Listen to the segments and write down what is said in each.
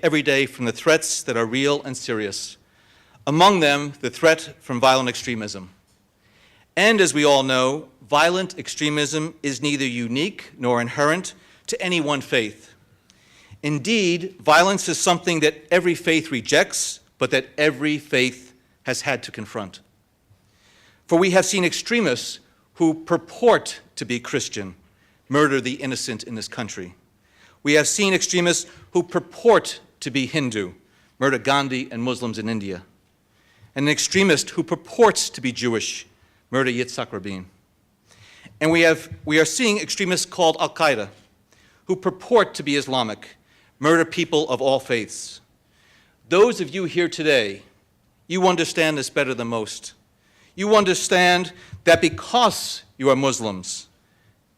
every day from the threats that are real and serious. Among them, the threat from violent extremism. And as we all know, violent extremism is neither unique nor inherent to any one faith. Indeed, violence is something that every faith rejects, but that every faith has had to confront. For we have seen extremists who purport to be Christian murder the innocent in this country. We have seen extremists who purport to be Hindu murder Gandhi and Muslims in India. And an extremist who purports to be Jewish murder Yitzhak Rabin. And we are seeing extremists called Al-Qaeda who purport to be Islamic murder people of all faiths. Those of you here today, you understand this better than most. You understand that because you are Muslims,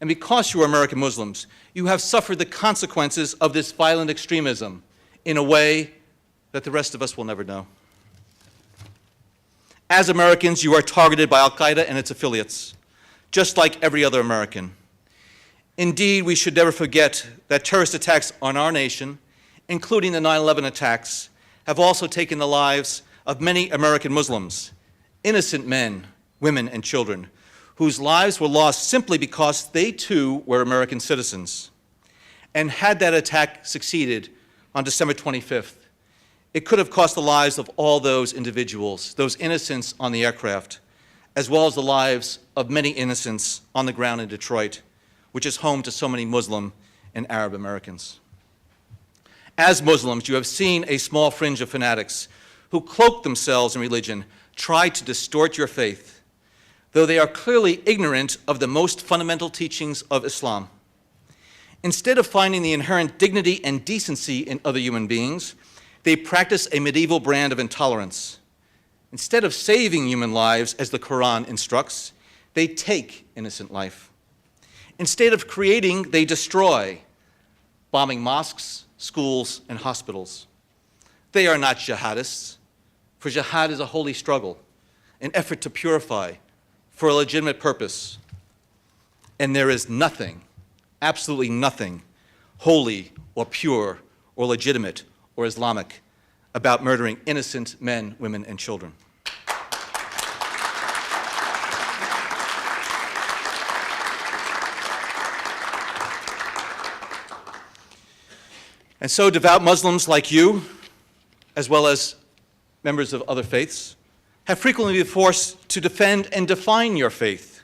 and because you are American Muslims, you have suffered the consequences of this violent extremism in a way that the rest of us will never know. As Americans, you are targeted by Al-Qaeda and its affiliates, just like every other American. Indeed, we should never forget that terrorist attacks on our nation, including the 9/11 attacks, have also taken the lives of many American Muslims, innocent men, women, and children, whose lives were lost simply because they too were American citizens. And had that attack succeeded on December 25th, it could have cost the lives of all those individuals, those innocents on the aircraft, as well as the lives of many innocents on the ground in Detroit, which is home to so many Muslim and Arab Americans. As Muslims, you have seen a small fringe of fanatics who cloak themselves in religion, try to distort your faith, though they are clearly ignorant of the most fundamental teachings of Islam. Instead of finding the inherent dignity and decency in other human beings, they practice a medieval brand of intolerance. Instead of saving human lives, as the Quran instructs, they take innocent life. Instead of creating, they destroy, bombing mosques, schools, and hospitals. They are not jihadists, for jihad is a holy struggle, an effort to purify, for a legitimate purpose. And there is nothing, absolutely nothing, holy or pure or legitimate or Islamic about murdering innocent men, women, and children. And so devout Muslims like you, as well as members of other faiths, have frequently been forced to defend and define your faith.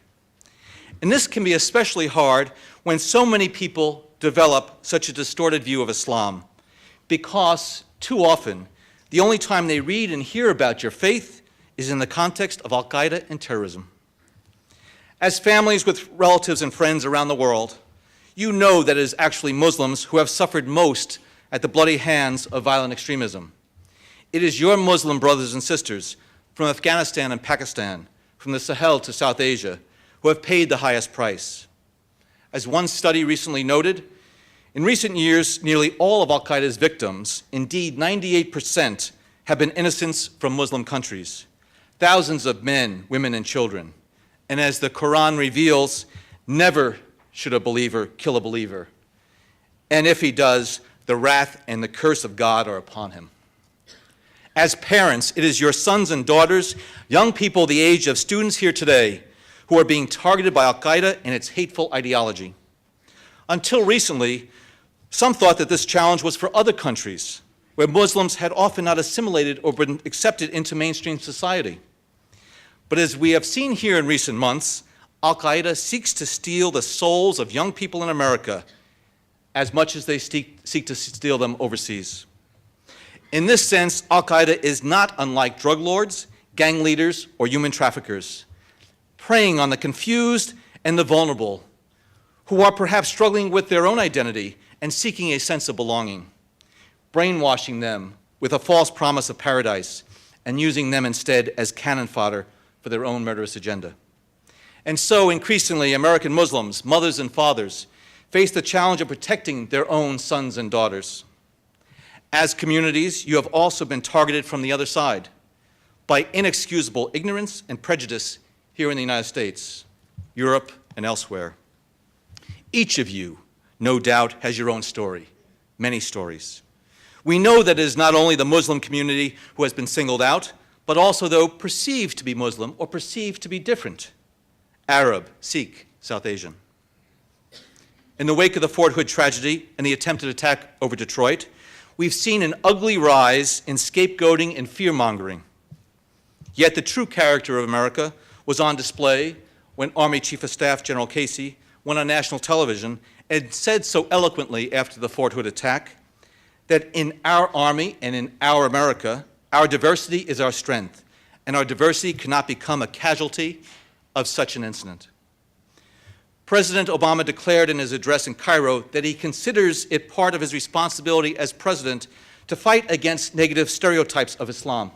And this can be especially hard when so many people develop such a distorted view of Islam, because too often the only time they read and hear about your faith is in the context of Al-Qaeda and terrorism. As families with relatives and friends around the world, you know that it is actually Muslims who have suffered most at the bloody hands of violent extremism. It is your Muslim brothers and sisters from Afghanistan and Pakistan, from the Sahel to South Asia, who have paid the highest price. As one study recently noted, in recent years, nearly all of Al-Qaeda's victims, indeed 98%, have been innocents from Muslim countries, thousands of men, women, and children. And as the Quran reveals, never should a believer kill a believer. And if he does, the wrath and the curse of God are upon him. As parents, it is your sons and daughters, young people the age of students here today, who are being targeted by Al-Qaeda and its hateful ideology. Until recently, some thought that this challenge was for other countries, where Muslims had often not assimilated or been accepted into mainstream society. But as we have seen here in recent months, Al-Qaeda seeks to steal the souls of young people in America as much as they seek to steal them overseas. In this sense, Al-Qaeda is not unlike drug lords, gang leaders, or human traffickers, preying on the confused and the vulnerable, who are perhaps struggling with their own identity and seeking a sense of belonging, brainwashing them with a false promise of paradise and using them instead as cannon fodder for their own murderous agenda. And so, increasingly, American Muslims, mothers and fathers, face the challenge of protecting their own sons and daughters. As communities, you have also been targeted from the other side by inexcusable ignorance and prejudice here in the United States, Europe, and elsewhere. Each of you, no doubt, has your own story, many stories. We know that it is not only the Muslim community who has been singled out, but also those perceived to be Muslim or perceived to be different: Arab, Sikh, South Asian. In the wake of the Fort Hood tragedy and the attempted attack over Detroit, we've seen an ugly rise in scapegoating and fear-mongering. Yet the true character of America was on display when Army Chief of Staff General Casey went on national television and said so eloquently after the Fort Hood attack that in our Army and in our America, our diversity is our strength, and our diversity cannot become a casualty of such an incident. President Obama declared in his address in Cairo that he considers it part of his responsibility as president to fight against negative stereotypes of Islam.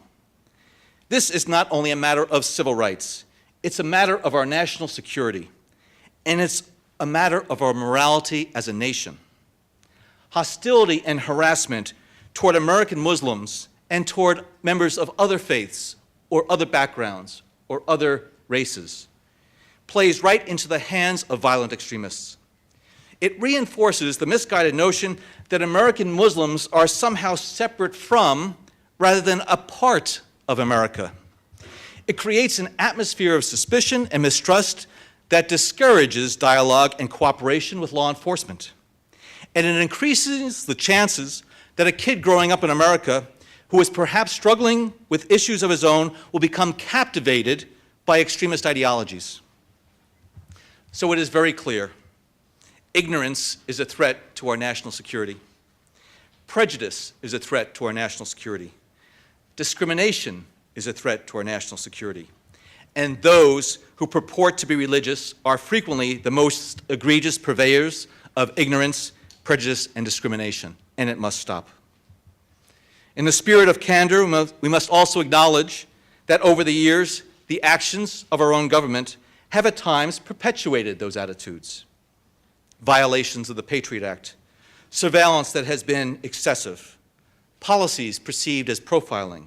This is not only a matter of civil rights, it's a matter of our national security, and it's a matter of our morality as a nation. Hostility and harassment toward American Muslims and toward members of other faiths or other backgrounds or other races plays right into the hands of violent extremists. It reinforces the misguided notion that American Muslims are somehow separate from, rather than a part of, America. It creates an atmosphere of suspicion and mistrust that discourages dialogue and cooperation with law enforcement. And it increases the chances that a kid growing up in America who is perhaps struggling with issues of his own will become captivated by extremist ideologies. So it is very clear: ignorance is a threat to our national security. Prejudice is a threat to our national security. Discrimination is a threat to our national security. And those who purport to be religious are frequently the most egregious purveyors of ignorance, prejudice, and discrimination, and it must stop. In the spirit of candor, we must also acknowledge that over the years, the actions of our own government have at times perpetuated those attitudes. Violations of the Patriot Act, surveillance that has been excessive, policies perceived as profiling,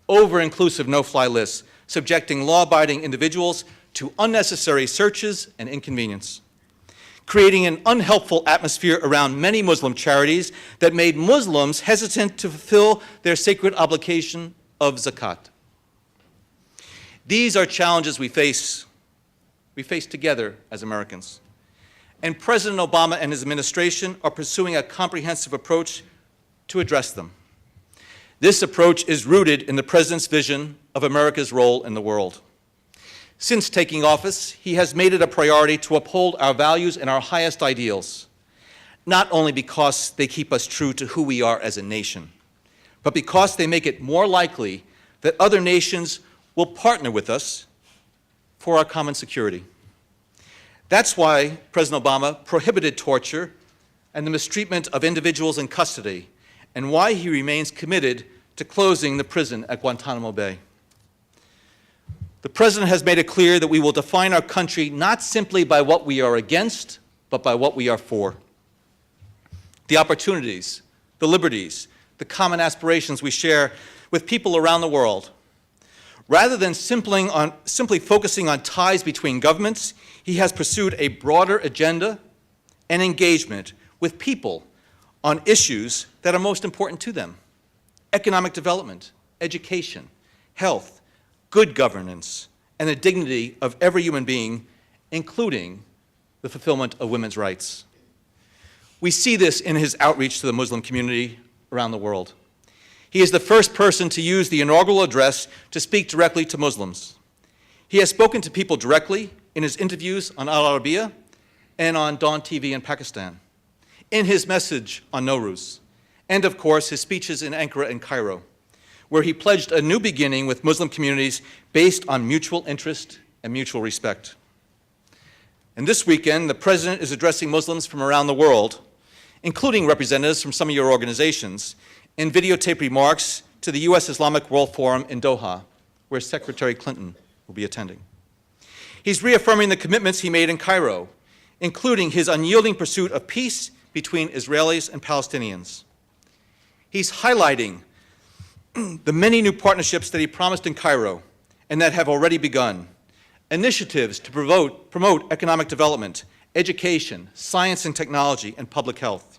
over-inclusive no-fly lists subjecting law-abiding individuals to unnecessary searches and inconvenience, creating an unhelpful atmosphere around many Muslim charities that made Muslims hesitant to fulfill their sacred obligation of zakat. These are challenges we face together as Americans. And President Obama and his administration are pursuing a comprehensive approach to address them. This approach is rooted in the President's vision of America's role in the world. Since taking office, he has made it a priority to uphold our values and our highest ideals, not only because they keep us true to who we are as a nation, but because they make it more likely that other nations will partner with us for our common security. That's why President Obama prohibited torture and the mistreatment of individuals in custody, and why he remains committed to closing the prison at Guantanamo Bay. The President has made it clear that we will define our country not simply by what we are against, but by what we are for. The opportunities, the liberties, the common aspirations we share with people around the world. Rather than simply focusing on ties between governments, he has pursued a broader agenda and engagement with people on issues that are most important to them: economic development, education, health, good governance, and the dignity of every human being, including the fulfillment of women's rights. We see this in his outreach to the Muslim community around the world. He is the first person to use the inaugural address to speak directly to Muslims. He has spoken to people directly in his interviews on Al Arabiya and on Dawn TV in Pakistan, in his message on Nowruz, and of course his speeches in Ankara and Cairo, where he pledged a new beginning with Muslim communities based on mutual interest and mutual respect. And this weekend, the President is addressing Muslims from around the world, including representatives from some of your organizations, in videotape remarks to the U.S. Islamic World Forum in Doha, where Secretary Clinton will be attending. He's reaffirming the commitments he made in Cairo, including his unyielding pursuit of peace between Israelis and Palestinians. He's highlighting the many new partnerships that he promised in Cairo and that have already begun, initiatives to promote economic development, education, science and technology, and public health.